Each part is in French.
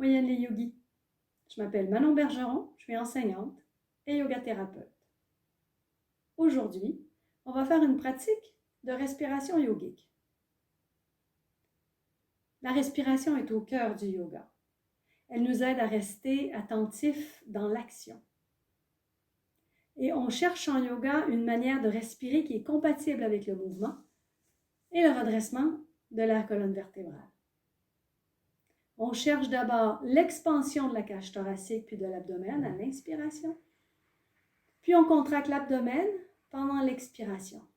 Moyenne les yogis. Je m'appelle Manon Bergeron, je suis enseignante et yoga thérapeute. Aujourd'hui, on va faire une pratique de respiration yogique. La respiration est au cœur du yoga. Elle nous aide à rester attentifs dans l'action. Et on cherche en yoga une manière de respirer qui est compatible avec le mouvement et le redressement de la colonne vertébrale. On cherche d'abord l'expansion de la cage thoracique puis de l'abdomen à l'inspiration. Puis on contracte l'abdomen pendant l'expiration.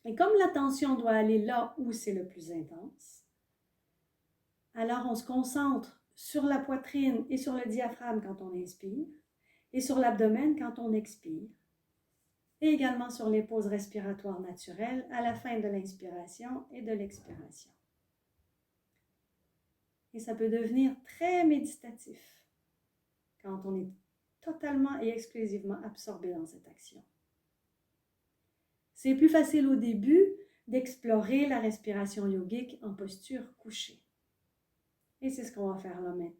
Et comme l'attention doit aller là où c'est le plus intense, alors on se concentre sur la poitrine et sur le diaphragme quand on inspire et sur l'abdomen quand on expire. Et également sur les pauses respiratoires naturelles à la fin de l'inspiration et de l'expiration. Et ça peut devenir très méditatif quand on est totalement et exclusivement absorbé dans cette action. C'est plus facile au début d'explorer la respiration yogique en posture couchée. Et c'est ce qu'on va faire là maintenant.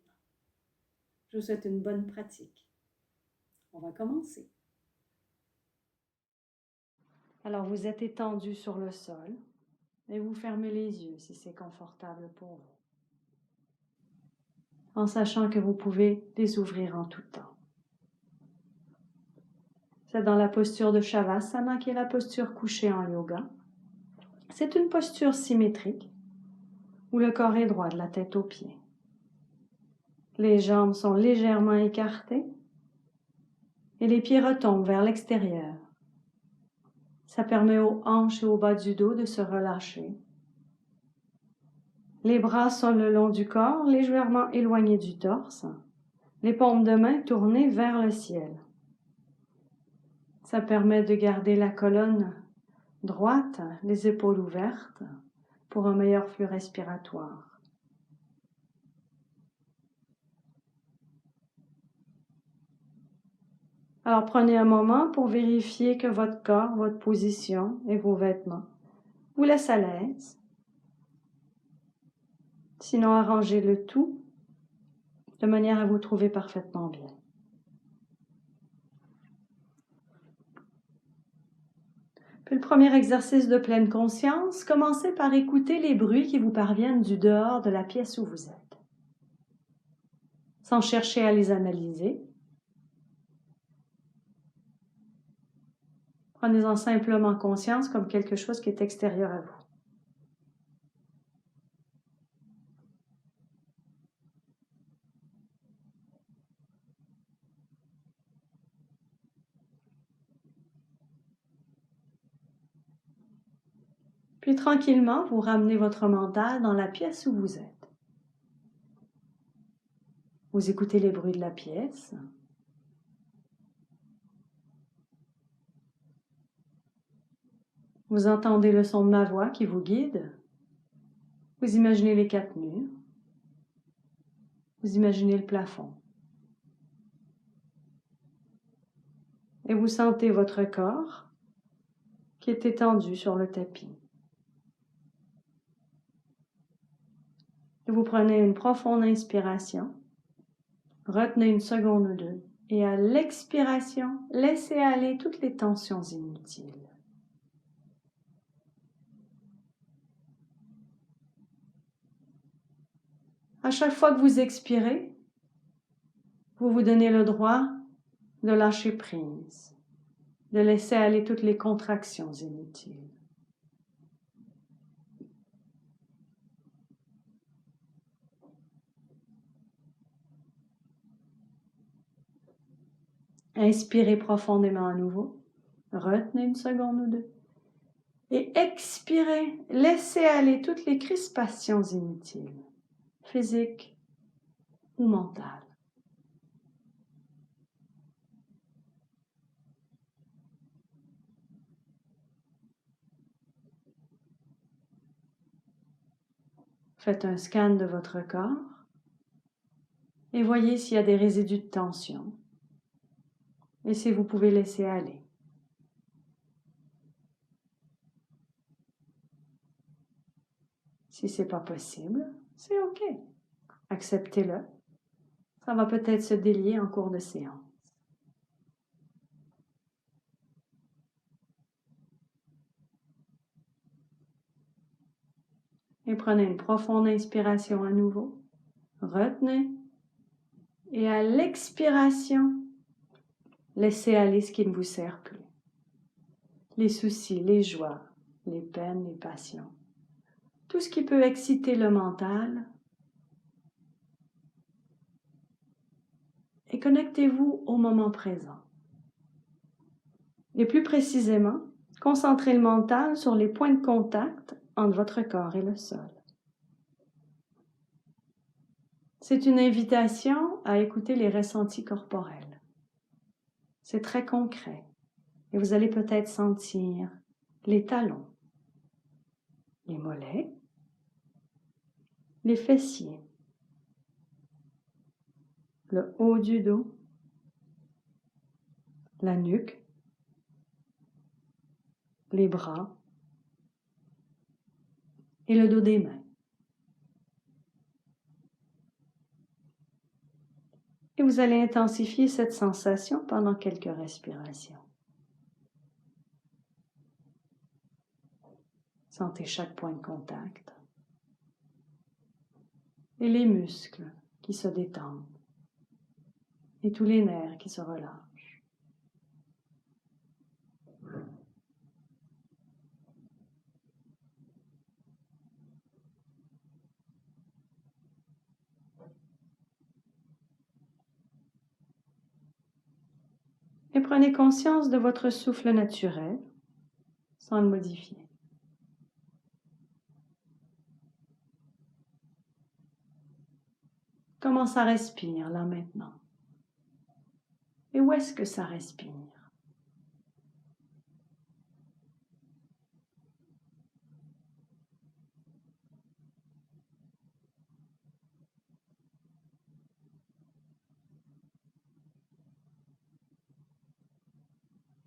Je vous souhaite une bonne pratique. On va commencer. Alors vous êtes étendu sur le sol et vous fermez les yeux si c'est confortable pour vous. En sachant que vous pouvez les ouvrir en tout temps. C'est dans la posture de Shavasana qui est la posture couchée en yoga. C'est une posture symétrique où le corps est droit de la tête aux pieds. Les jambes sont légèrement écartées et les pieds retombent vers l'extérieur. Ça permet aux hanches et au bas du dos de se relâcher. Les bras sont le long du corps, légèrement éloignés du torse. Les paumes de main tournées vers le ciel. Ça permet de garder la colonne droite, les épaules ouvertes, pour un meilleur flux respiratoire. Alors prenez un moment pour vérifier que votre corps, votre position et vos vêtements vous laissent à l'aise. Sinon, arrangez le tout de manière à vous trouver parfaitement bien. Puis le premier exercice de pleine conscience, commencez par écouter les bruits qui vous parviennent du dehors de la pièce où vous êtes. Sans chercher à les analyser. Prenez-en simplement conscience comme quelque chose qui est extérieur à vous. Puis tranquillement, vous ramenez votre mental dans la pièce où vous êtes. Vous écoutez les bruits de la pièce. Vous entendez le son de ma voix qui vous guide. Vous imaginez les 4 murs. Vous imaginez le plafond. Et vous sentez votre corps qui est étendu sur le tapis. Et vous prenez une profonde inspiration. Retenez une seconde ou deux. Et à l'expiration, laissez aller toutes les tensions inutiles. À chaque fois que vous expirez, vous vous donnez le droit de lâcher prise, de laisser aller toutes les contractions inutiles. Inspirez profondément à nouveau. Retenez une seconde ou deux. Et expirez. Laissez aller toutes les crispations inutiles, physiques ou mentales. Faites un scan de votre corps et voyez s'il y a des résidus de tension et si vous pouvez laisser aller. Si ce n'est pas possible, c'est OK. Acceptez-le. Ça va peut-être se délier en cours de séance. Et prenez une profonde inspiration à nouveau. Retenez. Et à l'expiration, laissez aller ce qui ne vous sert plus. Les soucis, les joies, les peines, les passions. Tout ce qui peut exciter le mental. Et connectez-vous au moment présent. Et plus précisément, concentrez le mental sur les points de contact entre votre corps et le sol. C'est une invitation à écouter les ressentis corporels. C'est très concret et vous allez peut-être sentir les talons, les mollets, les fessiers, le haut du dos, la nuque, les bras et le dos des mains. Et vous allez intensifier cette sensation pendant quelques respirations. Sentez chaque point de contact et les muscles qui se détendent et tous les nerfs qui se relâchent. Et prenez conscience de votre souffle naturel sans le modifier. Comment ça respire là maintenant? Et où est-ce que ça respire?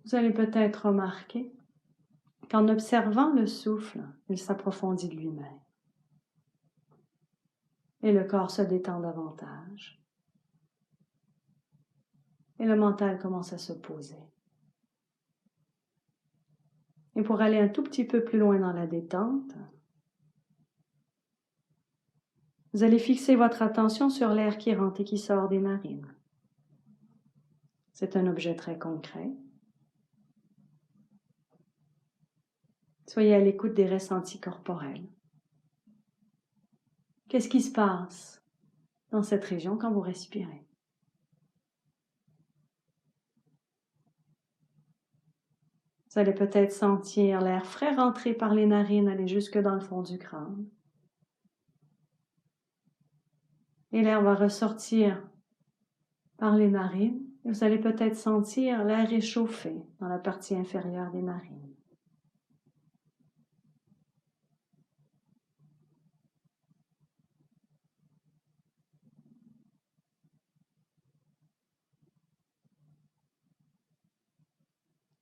Vous allez peut-être remarquer qu'en observant le souffle, il s'approfondit de lui-même. Et le corps se détend davantage. Et le mental commence à se poser. Et pour aller un tout petit peu plus loin dans la détente, vous allez fixer votre attention sur l'air qui rentre et qui sort des narines. C'est un objet très concret. Soyez à l'écoute des ressentis corporels. Qu'est-ce qui se passe dans cette région quand vous respirez? Vous allez peut-être sentir l'air frais rentrer par les narines, aller jusque dans le fond du crâne. Et l'air va ressortir par les narines. Et vous allez peut-être sentir l'air réchauffé dans la partie inférieure des narines.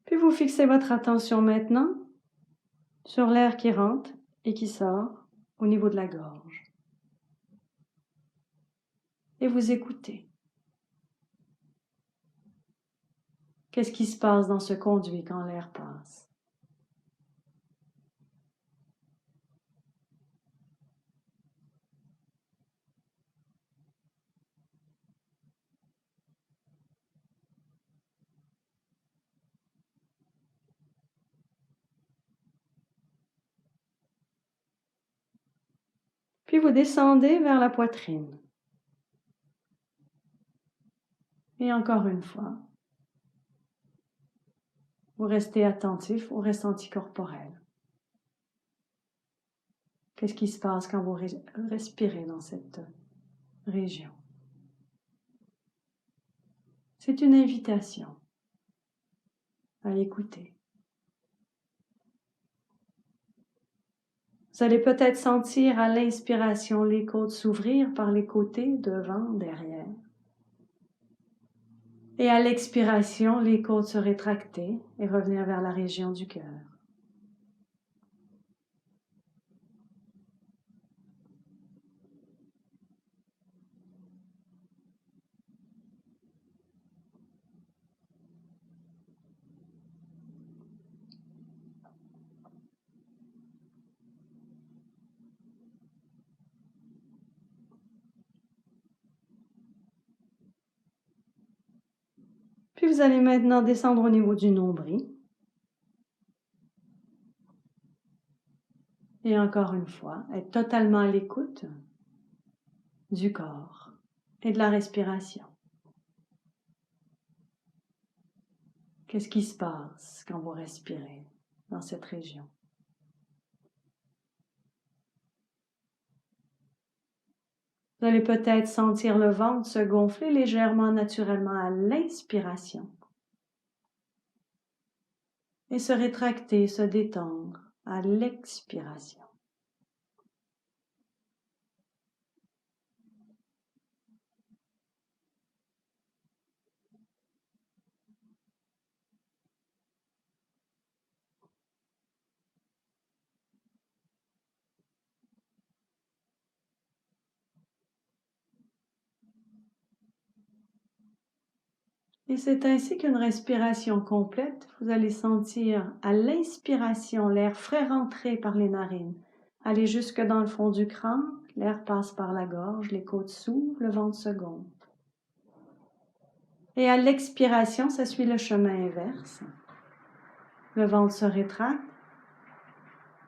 Puis vous fixez votre attention maintenant sur l'air qui rentre et qui sort au niveau de la gorge. Et vous écoutez. Qu'est-ce qui se passe dans ce conduit quand l'air passe? Puis vous descendez vers la poitrine. Et encore une fois, vous restez attentif aux ressentis corporels. Qu'est-ce qui se passe quand vous respirez dans cette région? C'est une invitation à écouter. Vous allez peut-être sentir à l'inspiration les côtes s'ouvrir par les côtés, devant, derrière. Et à l'expiration, les côtes se rétracter et revenir vers la région du cœur. Puis vous allez maintenant descendre au niveau du nombril. Et encore une fois, être totalement à l'écoute du corps et de la respiration. Qu'est-ce qui se passe quand vous respirez dans cette région? Vous allez peut-être sentir le ventre se gonfler légèrement naturellement à l'inspiration et se rétracter, se détendre à l'expiration. Et c'est ainsi qu'une respiration complète, vous allez sentir à l'inspiration l'air frais rentrer par les narines, aller jusque dans le fond du crâne, l'air passe par la gorge, les côtes s'ouvrent, le ventre se gonfle. Et à l'expiration, ça suit le chemin inverse. Le ventre se rétracte,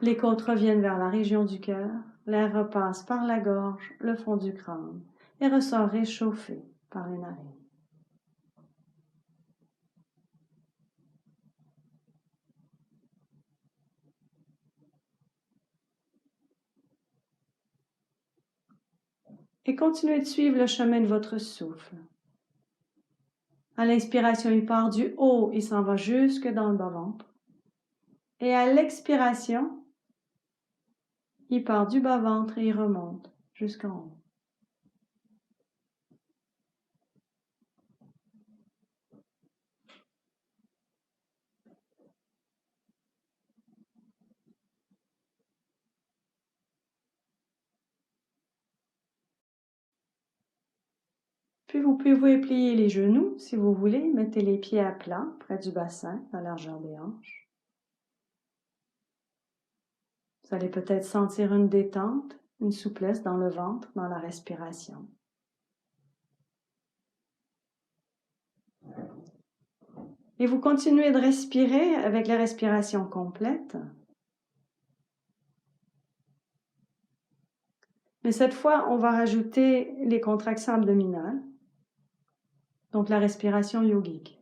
les côtes reviennent vers la région du cœur, l'air repasse par la gorge, le fond du crâne et ressort réchauffé par les narines. Et continuez de suivre le chemin de votre souffle. À l'inspiration, il part du haut, il s'en va jusque dans le bas-ventre. Et à l'expiration, il part du bas-ventre et il remonte jusqu'en haut. Puis vous pouvez plier les genoux si vous voulez. Mettez les pieds à plat, près du bassin, à la largeur des hanches. Vous allez peut-être sentir une détente, une souplesse dans le ventre, dans la respiration. Et vous continuez de respirer avec la respiration complète. Mais cette fois, on va rajouter les contractions abdominales, donc la respiration yogique.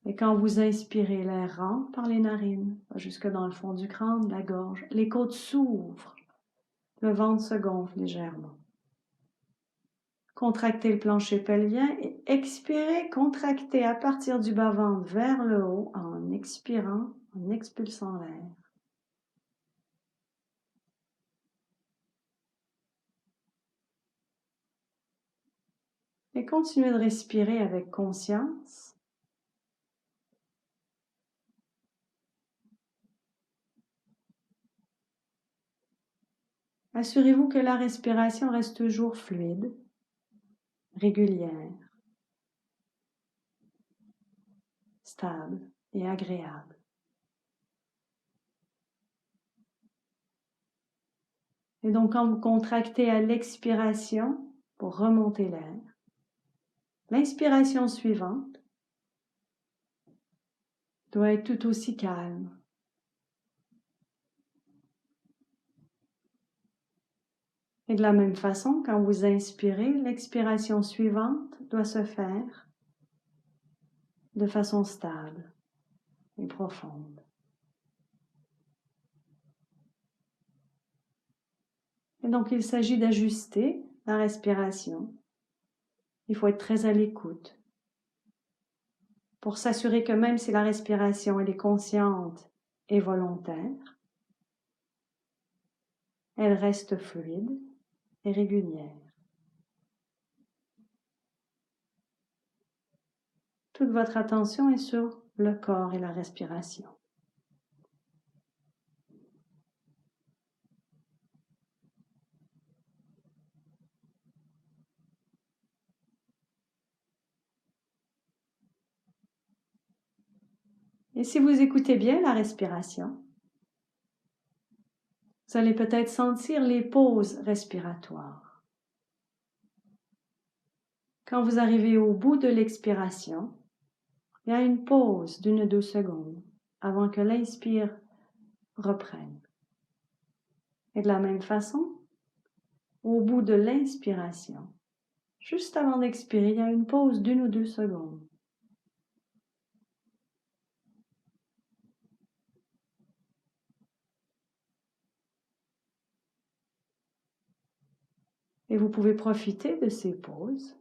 Et quand vous inspirez, l'air rentre par les narines, jusque dans le fond du crâne, la gorge. Les côtes s'ouvrent, le ventre se gonfle légèrement. Contractez le plancher pelvien et expirez, contractez à partir du bas-ventre vers le haut en expirant, en expulsant l'air. Et continuez de respirer avec conscience. Assurez-vous que la respiration reste toujours fluide, régulière, stable et agréable. Et donc, quand vous contractez à l'expiration pour remonter l'air, l'inspiration suivante doit être tout aussi calme. Et de la même façon, quand vous inspirez, l'expiration suivante doit se faire de façon stable et profonde. Et donc, il s'agit d'ajuster la respiration. Il faut être très à l'écoute pour s'assurer que même si la respiration elle est consciente et volontaire, elle reste fluide et régulière. Toute votre attention est sur le corps et la respiration. Et si vous écoutez bien la respiration, vous allez peut-être sentir les pauses respiratoires. Quand vous arrivez au bout de l'expiration, il y a une pause d'1 à 2 secondes avant que l'inspire reprenne. Et de la même façon, au bout de l'inspiration, juste avant d'expirer, il y a une pause d'1 ou 2 secondes. Et vous pouvez profiter de ces pauses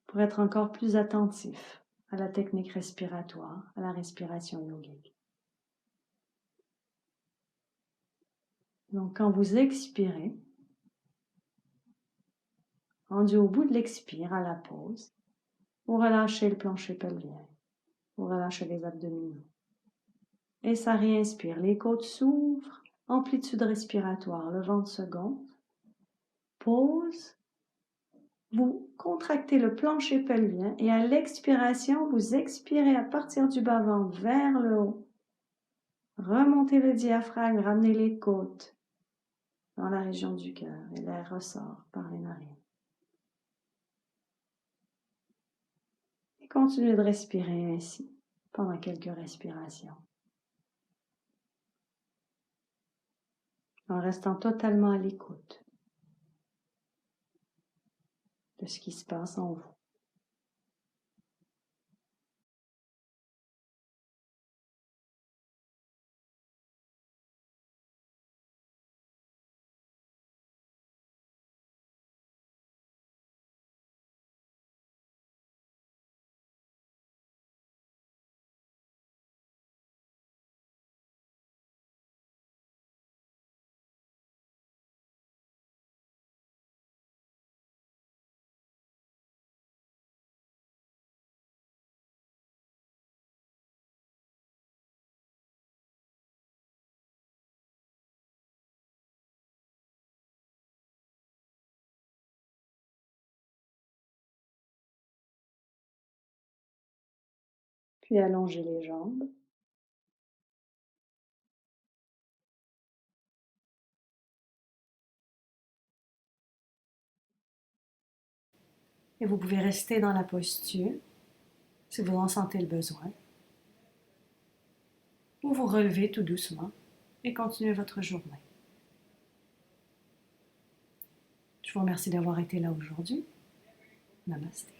pour être encore plus attentif à la technique respiratoire, à la respiration yogique. Donc, quand vous expirez, rendu au bout de l'expire, à la pause, vous relâchez le plancher pelvien, vous relâchez les abdominaux. Et ça réinspire, les côtes s'ouvrent, amplitude respiratoire, le ventre se gonfle, pause, vous contractez le plancher pelvien et à l'expiration, vous expirez à partir du bas-ventre vers le haut. Remontez le diaphragme, ramenez les côtes dans la région du cœur et l'air ressort par les narines. Et continuez de respirer ainsi pendant quelques respirations. En restant totalement à l'écoute de ce qui se passe en vous. Puis allongez les jambes. Et vous pouvez rester dans la posture si vous en sentez le besoin. Ou vous relevez tout doucement et continuez votre journée. Je vous remercie d'avoir été là aujourd'hui. Namasté.